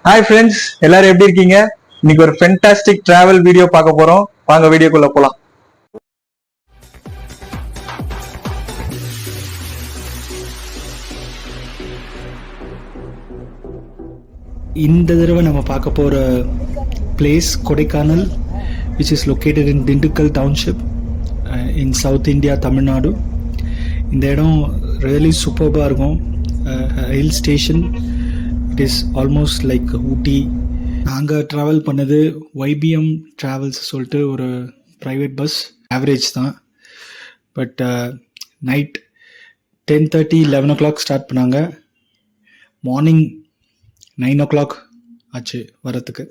Hi friends, எல்லாரும் எப்படி இருக்கீங்க? இன்னைக்கு ஒரு ஃபென்டாஸ்டிக் டிராவல் வீடியோ பார்க்க போறோம். வாங்க வீடியோக்குள்ள போலாம். இந்த தடவை நம்ம பார்க்க போகிற place Kodaikanal, which is located in Dindigul township in south India, Tamil Nadu. இந்த இடம் ரியலி சூப்பர்பாக இருக்கும். Hill station. It is almost like Ooty. நாங்கள் ட்ராவல் பண்ணது YBM ட்ராவல்ஸ் சொல்லிட்டு ஒரு ப்ரைவேட் பஸ். ஆவரேஜ் தான். பட் நைட் 10:30 11 o'clock ஸ்டார்ட் பண்ணாங்க. மார்னிங் 9 o'clock ஆச்சு வரத்துக்கு.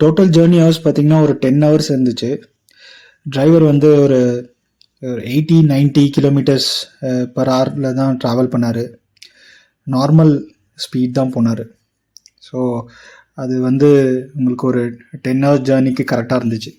டோட்டல் ஜேர்னி ஹவர்ஸ் பார்த்தீங்கன்னா ஒரு 10 hours இருந்துச்சு. டிரைவர் வந்து ஒரு 80-90 kilometers per hourல தான் ட்ராவல் பண்ணார். நார்மல் ஸ்பீட் தான் போனார். ஸோ அது வந்து உங்களுக்கு ஒரு 10 hours ஜேர்னிக்கு கரெக்டாக இருந்துச்சு.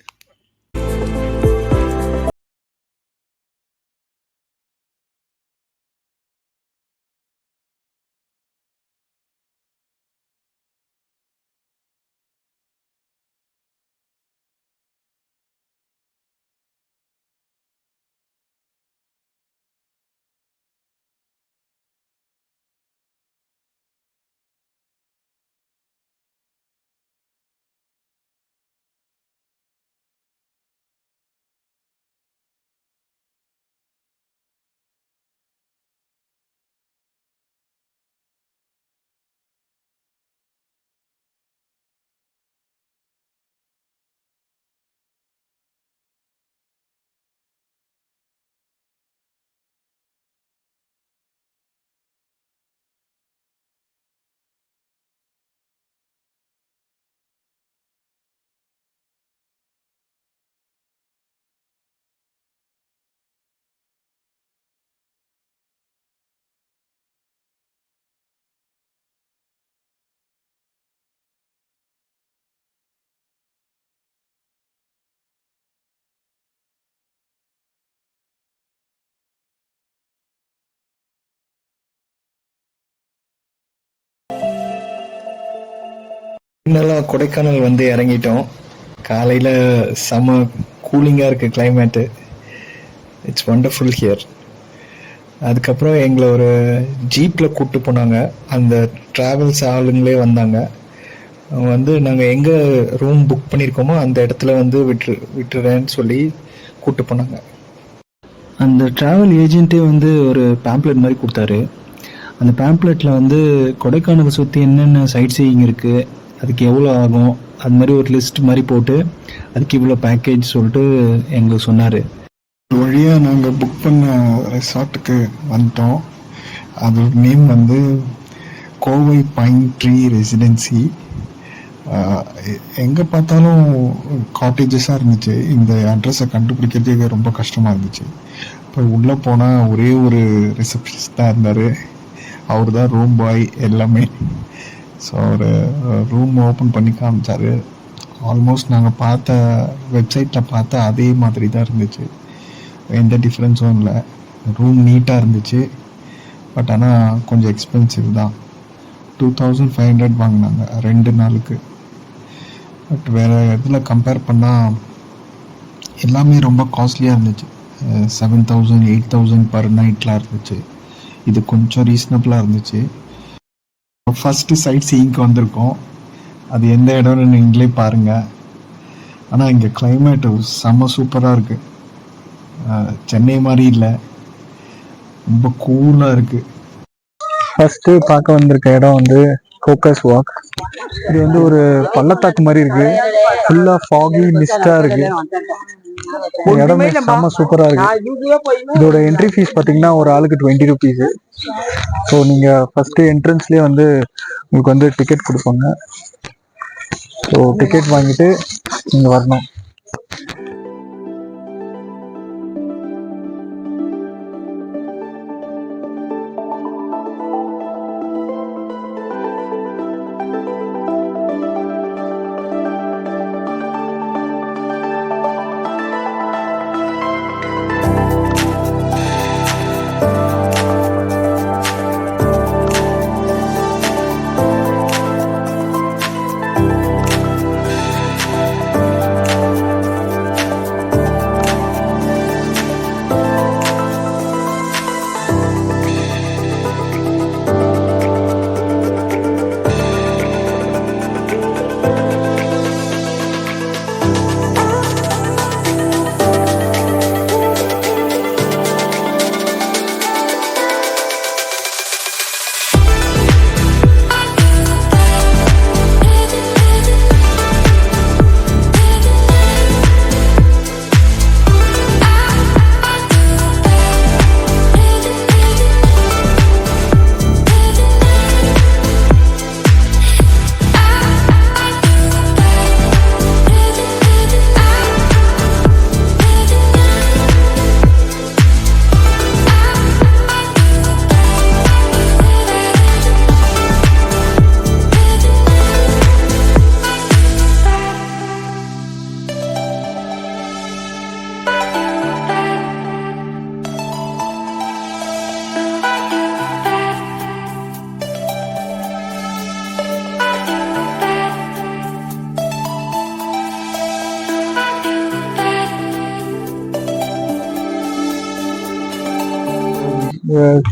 இன்னெல்லாம் கொடைக்கானல் வந்து இறங்கிட்டோம். காலையில் செம கூலிங்காக இருக்குது கிளைமேட்டு. It's wonderful here. அதுக்கப்புறம் எங்களை ஒரு ஜீப்பில் கூப்பிட்டு போனாங்க. அந்த ட்ராவல்ஸ் ஆளுங்களே வந்தாங்க. அவங்க வந்து நாங்கள் எங்கே ரூம் புக் பண்ணியிருக்கோமோ அந்த இடத்துல வந்து விட்டுறேன்னு சொல்லி கூப்பிட்டு போனாங்க. அந்த ட்ராவல் ஏஜென்ட்டே வந்து ஒரு பேம்ப்ளெட் மாதிரி கொடுத்தாரு. அந்த பேம்ப்ளெட்டில் வந்து கொடைக்கானலை சுற்றி என்னென்ன சைட் சீயிங் இருக்குது, அதுக்கு எவ்வளோ ஆகும், அது மாதிரி ஒரு லிஸ்ட் மாதிரி போட்டு அதுக்கு இவ்வளோ பேக்கேஜ் சொல்லிட்டு எங்களுக்கு சொன்னார். ஒரு வழியாக நாங்கள் புக் பண்ண ரிசார்ட்டுக்கு வந்துட்டோம். அதோட நேம் வந்து கோவை பைன் ட்ரீ ரெசிடென்சி. எங்கே பார்த்தாலும் காட்டேஜஸாக இருந்துச்சு. இந்த அட்ரஸை கண்டுபிடிக்கிறதுக்கு ரொம்ப கஷ்டமாக இருந்துச்சு. இப்போ உள்ளே போனால் ஒரே ஒரு ரிசப்ஷனிஸ்ட் தான் இருந்தார். அவர் தான் ரூம் பாய் எல்லாமே. ஸோ அவர் ரூம் ஓப்பன் பண்ணி காமிச்சார். ஆல்மோஸ்ட் நாங்கள் பார்த்த வெப்சைட்டில் பார்த்த அதே மாதிரி தான் இருந்துச்சு. எந்த டிஃப்ரென்ஸும் இல்லை. ரூம் நீட்டாக இருந்துச்சு. பட் ஆனால் கொஞ்சம் எக்ஸ்பென்சிவ் தான். 2500 வாங்கினாங்க 2 நாளுக்கு. பட் வேறு இதில் கம்பேர் பண்ணால் எல்லாமே ரொம்ப காஸ்ட்லியாக இருந்துச்சு. 7000 8000 பர் நைட்லாம் இருந்துச்சு. இது கொஞ்சம் ரீசனபிளாக இருந்துச்சு. ஃபஸ்ட்டு சைட் சீயிங்க்கு வந்திருக்கோம். அது எந்த இடம்னு நீங்களே பாருங்கள். ஆனால் இங்கே கிளைமேட்டு செம்ம சூப்பராக இருக்குது. சென்னை மாதிரி இல்லை, ரொம்ப கூலாக இருக்குது. ஃபர்ஸ்ட் பார்க்க வந்திருக்க இடம் வந்து கோக்கஸ் வாக். இது வந்து ஒரு பள்ளத்தாக்கு மாதிரி இருக்கு, ஃபுல்லா ஃபாகி மிஸ்டா இருக்கு. இடமே செம்ம சூப்பரா இருக்கு. இதோட என்ட்ரி ஃபீஸ் பாத்தீங்கன்னா ஒரு ஆளுக்கு 20 rupees. ஸோ நீங்க ஃபர்ஸ்ட் என்ட்ரன்ஸ்லயே வந்து உங்களுக்கு வந்து டிக்கெட் கொடுப்பாங்க. ஸோ டிக்கெட் வாங்கிட்டு நீங்க வரணும்.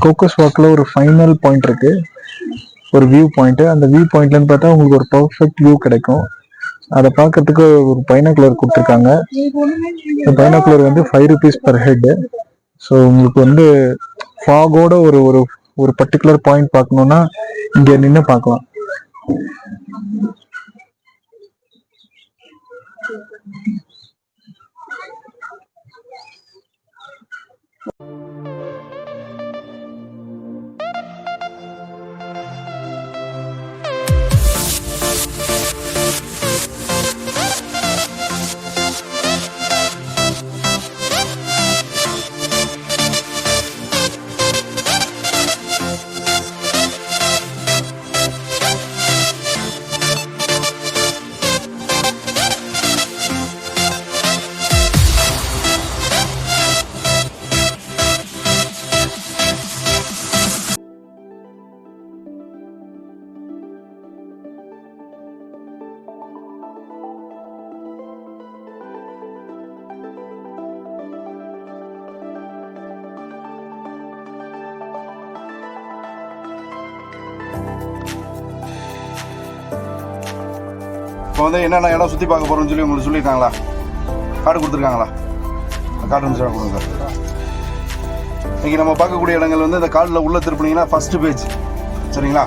கோக்கஸ் வாக்ல ஒரு ஃபைனல் பாயிண்ட் இருக்கு, ஒரு வியூ பாயிண்ட். அந்த வியூ பாயிண்ட்ல இருந்து பார்த்தா உங்களுக்கு ஒரு பர்ஃபெக்ட் வியூ கிடைக்கும். அதை பார்க்கறதுக்கு ஒரு பைனாகுலர் கொடுத்துருக்காங்க. இந்த பைனாகுலர் வந்து 5 rupees per head. ஸோ உங்களுக்கு வந்து ஃபாகோட ஒரு ஒரு ஒரு பர்டிகுலர் பாயிண்ட் பார்க்கணும்னா இங்க நின்று பார்க்கலாம். இப்போ வந்து என்னென்ன இடம் சுற்றி பார்க்க போகிறோம்னு சொல்லி உங்களுக்கு சொல்லியிருக்காங்களா? கார்டு கொடுத்துருக்காங்களா? கார்டு இருந்துச்சு கொடுங்க சார். இன்றைக்கி நம்ம பார்க்கக்கூடிய இடங்கள் வந்து இந்த கார்டில் உள்ள திருப்பினீங்கன்னா ஃபஸ்ட்டு பேஜ். சரிங்களா?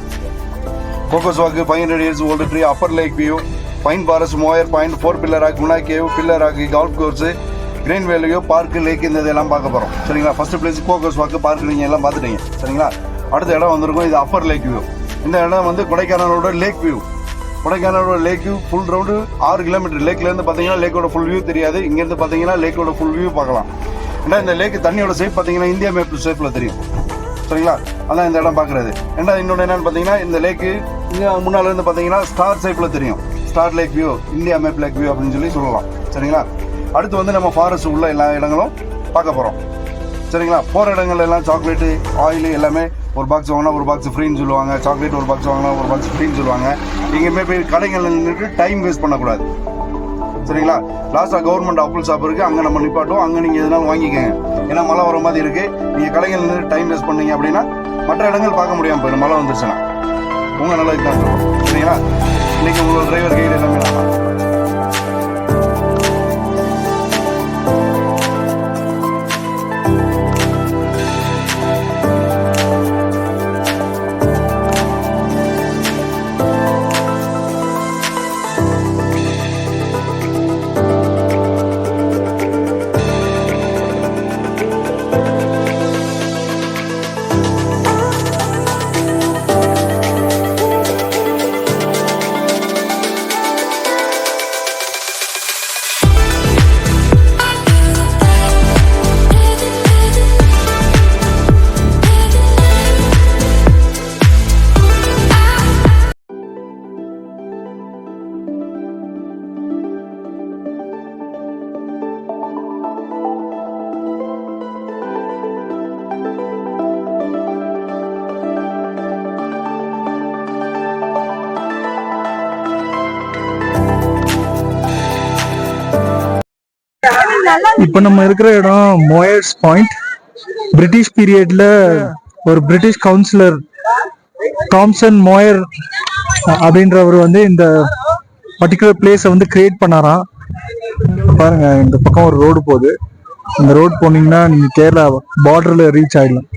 கோக்கஸ் வாக்கு, 500 years old tree, upper lake view, pine forest, Moir point, 4 pillar rock, முனா cave, pillar rock, golf course, green valley, park, lake, இந்த இதெல்லாம் பார்க்க போகிறோம். சரிங்களா? ஃபஸ்ட்டு பிளேஸ் கோக்கஸ் வாக்கு, பார்க்கு, நீங்கள் எல்லாம் பார்த்துட்டீங்க. சரிங்களா? அடுத்த இடம் வந்திருக்கும், இது அப்பர் லேக் வியூ. இந்த இடம் வந்து கொடைக்கானலோட லேக் வியூ. கொடைக்கானலோட lake view full round 6 kilometre. லேக்லேருந்து பார்த்தீங்கன்னா லேக்கோட ஃபுல் வியூ தெரியாது. இங்கேருந்து பார்த்தீங்கன்னா லேக்கோட ஃபுல் வியூ பார்க்கலாம். ஏன்னா இந்த லேக் தண்ணியோட ஷேப் பார்த்தீங்கன்னா இந்தியா மேப் ஷேப்பில் தெரியும். சரிங்களா? அதான் இந்த இடம் பார்க்குறது. ரெண்டாவது இன்னொன்று என்னென்னு பார்த்தீங்கன்னா இந்த லேக்கு இங்கே முன்னாலேருந்து பார்த்தீங்கன்னா ஸ்டார் ஷேப்பில் தெரியும். Star lake view, India map lake view அப்படின்னு சொல்லலாம். சரிங்களா? அடுத்து வந்து நம்ம ஃபாரஸ்ட் உள்ள எல்லா இடங்களும் பார்க்க போகிறோம். சரிங்களா? போகிற இடங்கள் எல்லாம் சாக்லேட்டு, ஆயில் எல்லாமே ஒரு பாக்ஸ் வாங்கினா ஒரு பாக்ஸ் ஃப்ரீன்னு சொல்லுவாங்க. சாக்லேட் ஒரு பாக்ஸ் வாங்கினா ஒரு பாக்ஸ் ஃப்ரீன்னு சொல்லுவாங்க. எங்கேயுமே போய் கடைகள் நின்றுட்டு டைம் வேஸ்ட் பண்ணக்கூடாது. சரிங்களா? லாஸ்ட்டாக கவர்மெண்ட் ஆப்பிள் ஷாப் இருக்குது, அங்கே நம்ம நிப்பாட்டுவோம். அங்கே நீங்கள் எதுனாலும் வாங்கிக்கோங்க. ஏன்னா மழை வர மாதிரி இருக்குது. நீங்கள் கடைகள் நின்று டைம் வேஸ்ட் பண்ணீங்க அப்படின்னா மற்ற இடங்கள் பார்க்க முடியாமல் போயிடும் மழை வந்துருச்சுன்னா. உங்கள் நல்லதுக்கு தான் சொல்லுவோம். சரிங்களா? இன்றைக்கி உங்களோட டிரைவர் கைடு எல்லாமே நான் இப்போ நம்ம இருக்கிற இடம் மோயர்ஸ் பாயிண்ட். பிரிட்டிஷ் பீரியட்ல ஒரு பிரிட்டிஷ் கவுன்சிலர் தாம்சன் மோயர் அப்படின்றவர் வந்து இந்த பர்டிகுலர் பிளேஸை வந்து கிரியேட் பண்ணாராம். பாருங்க, இந்த பக்கம் ஒரு ரோடு போகுது. இந்த ரோடு போனீங்கன்னா நீங்க கேரளா பார்டர்ல ரீச் ஆயிடலாம்.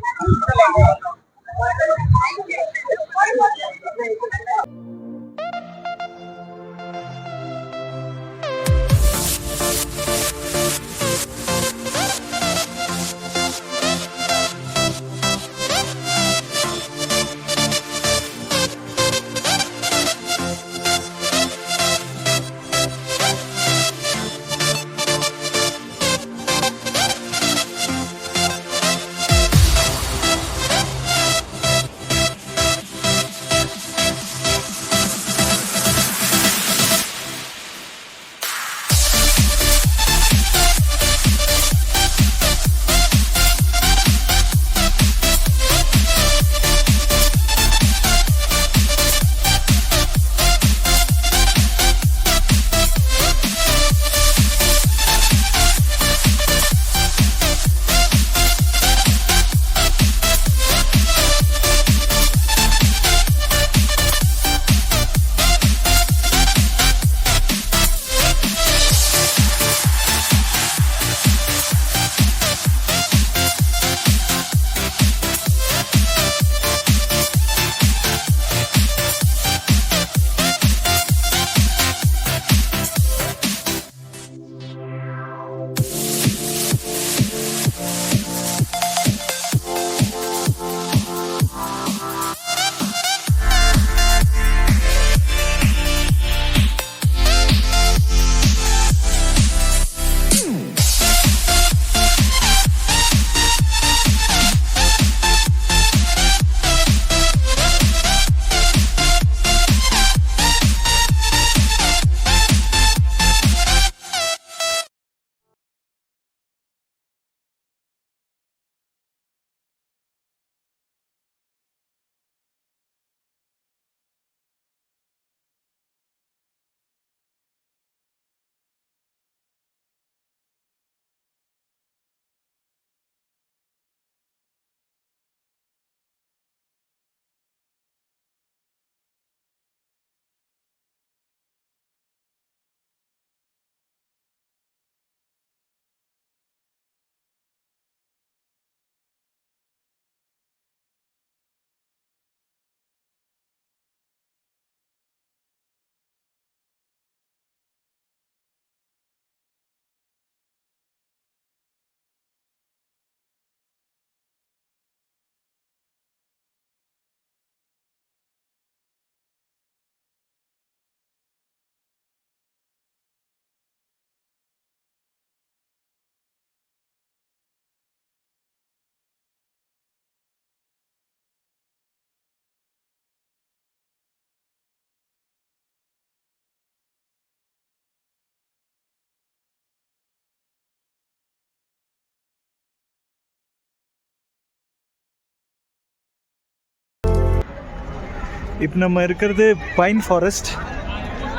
இப்போ நம்ம இருக்கிறது pine forest,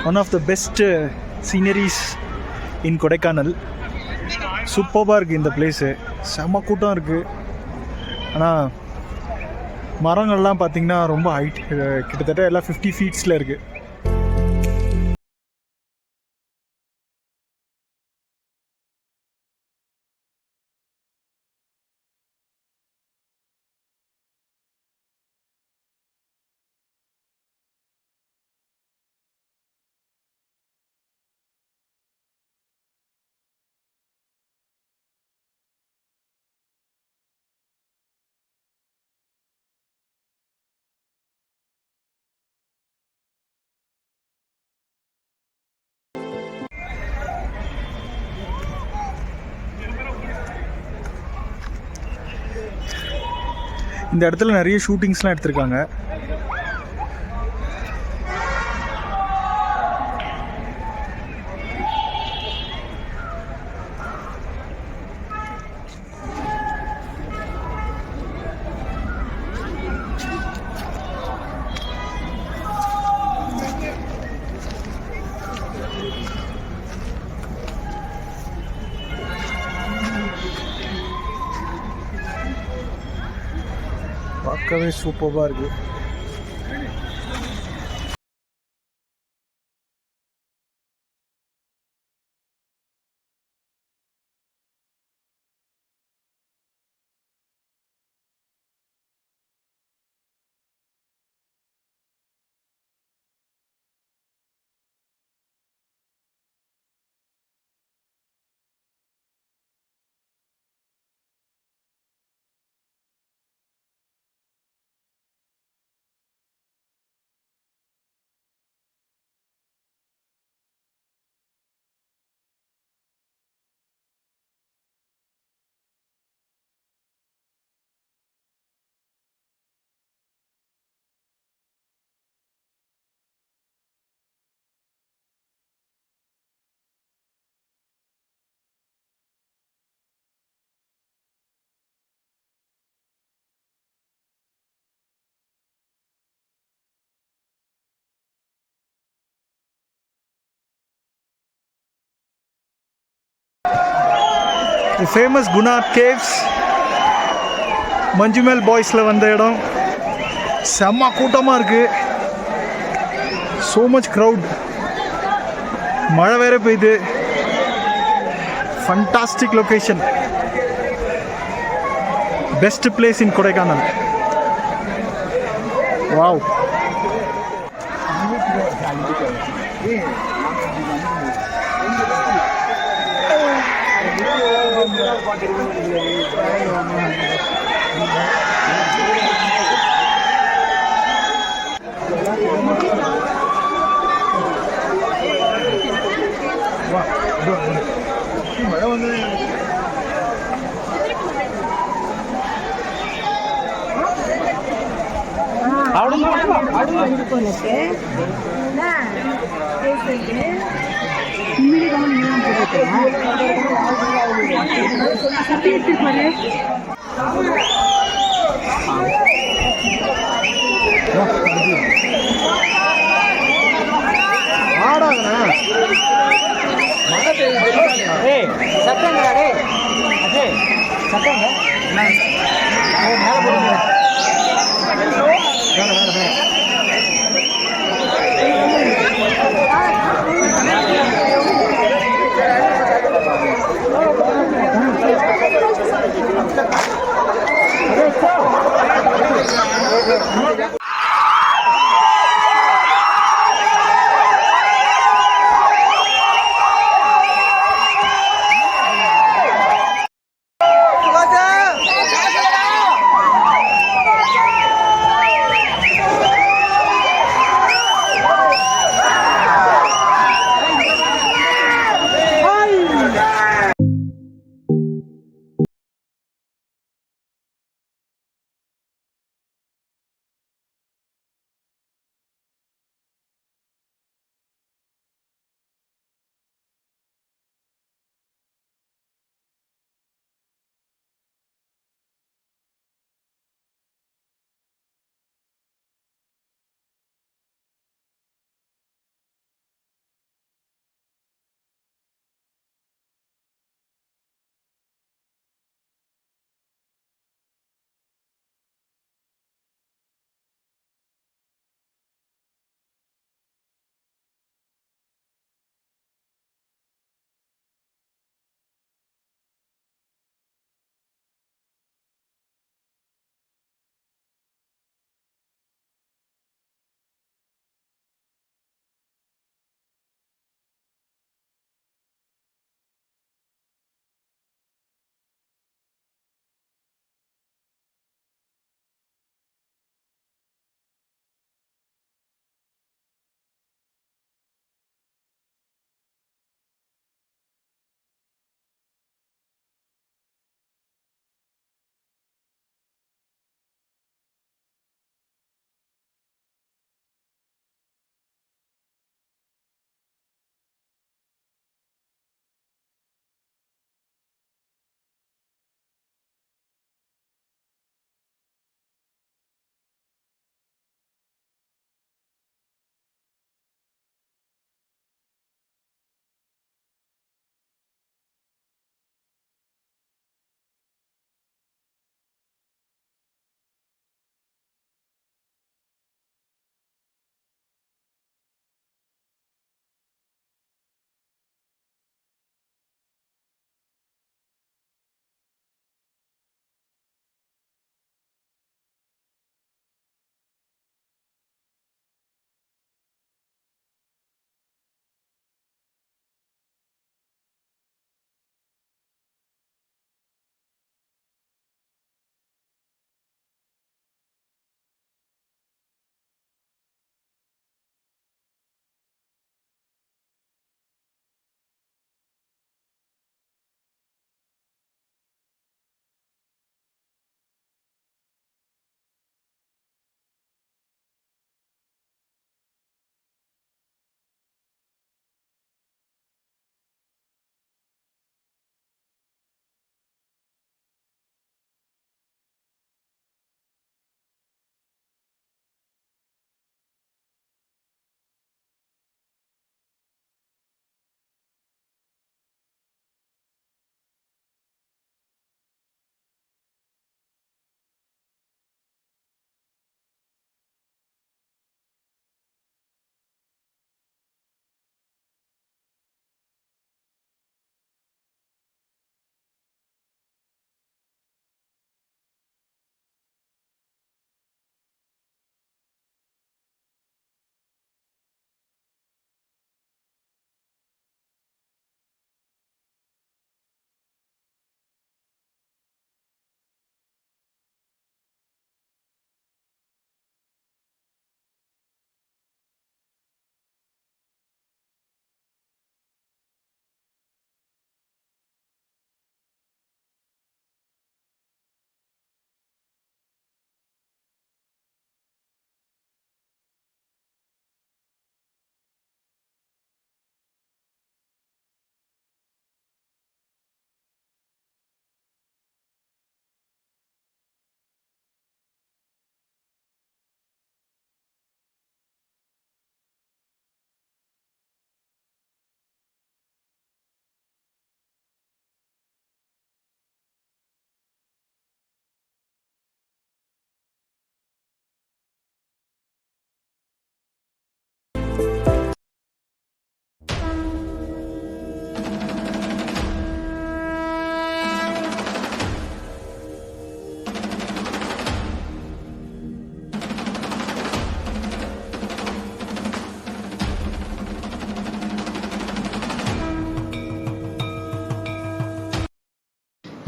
one of the best sceneries in Kodaikanal. சூப்பராக இருக்குது இந்த பிளேஸு. செம்ம கூட்டம் இருக்குது. ஆனால் மரங்கள்லாம் பார்த்திங்கன்னா ரொம்ப ஹைட், கிட்டத்தட்ட எல்லாம் 50 ஃபீட்ஸில் இருக்குது. இந்த இடத்துல நிறைய ஷூட்டிங்ஸ்லாம் எடுத்திருக்காங்க. பார்க்கவே சூப்பராக இருக்குது. The famous Guna caves Manjummel பாய்ஸில் வந்த இடம். செம்ம கூட்டமாக இருக்குது. So much crowd. மழை வேற பெய்யுது. Fantastic location. Best place in Kodaikanal. Wow. மழை வந்து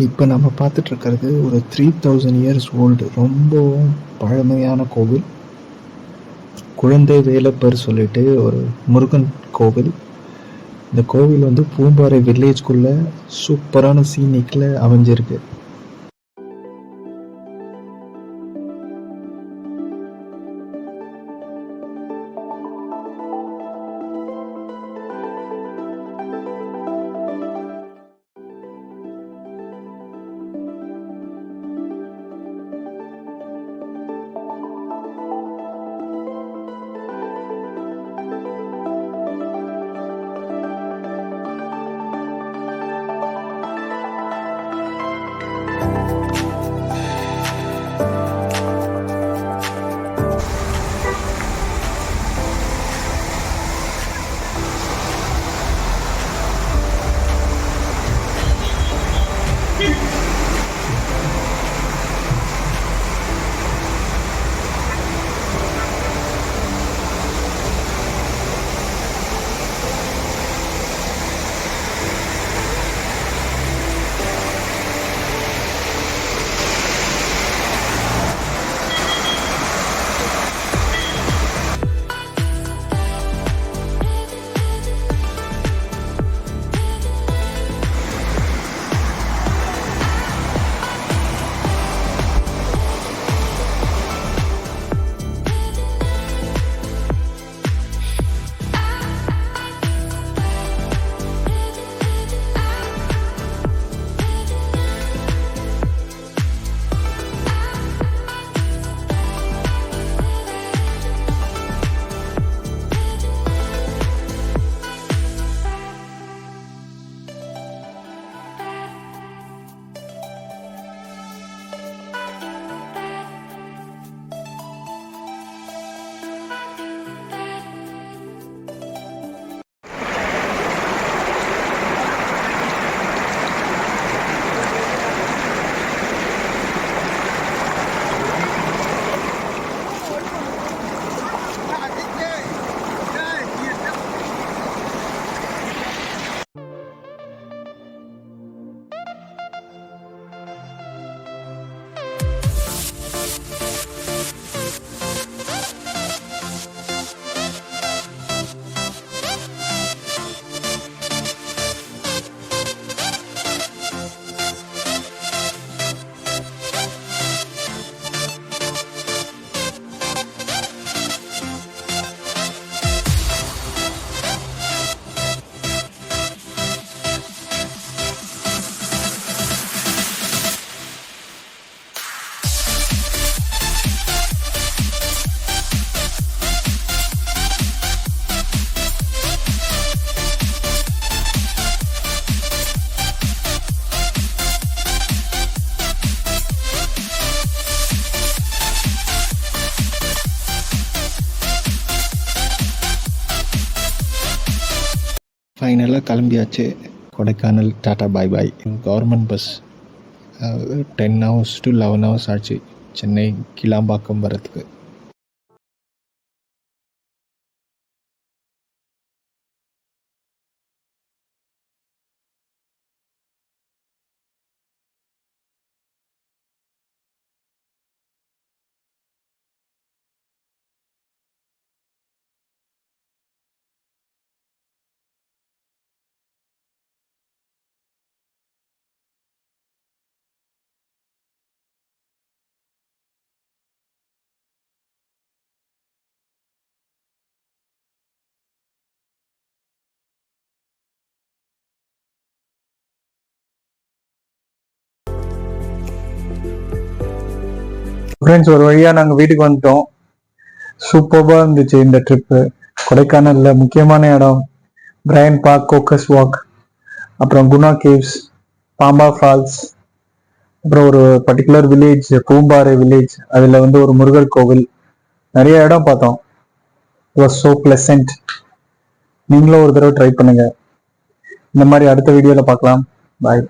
இப்போ நம்ம பார்த்துட்டு இருக்கிறது ஒரு 3000 இயர்ஸ் ஓல்டு ரொம்பவும் பழமையான கோவில். குழந்தை வேலப்பர் சொல்லிட்டு ஒரு முருகன் கோவில். இந்த கோவில் வந்து பூம்பாறை வில்லேஜ்குள்ள சூப்பரான சீனிக்கில் அமைஞ்சிருக்கு. ஃபைனலாக கிளம்பியாச்சு. Kodaikanal tata bye bye. Government bus 10 hours to 11 hours ஆச்சு சென்னை கிளாம்பாக்கம் வரத்துக்கு. ஃப்ரெண்ட்ஸ், ஒரு வழியா நாங்க வீட்டுக்கு வந்துட்டோம். சூப்பர்பா இருந்துச்சு இந்த ட்ரிப்பு. கொடைக்கானல்ல முக்கியமான இடம் பிரையன் பார்க், கோக்கஸ் வாக், அப்புறம் குணா கேவ்ஸ், பாம்பா ஃபால்ஸ், அப்புறம் ஒரு பர்டிகுலர் வில்லேஜ் பூம்பாறை வில்லேஜ், அதுல வந்து ஒரு முருகர் கோவில், நிறைய இடம் பார்த்தோம். It was so pleasant. நீங்களும் ஒரு தடவை ட்ரை பண்ணுங்க. இந்த மாதிரி அடுத்த வீடியோல பார்க்கலாம். பாய்.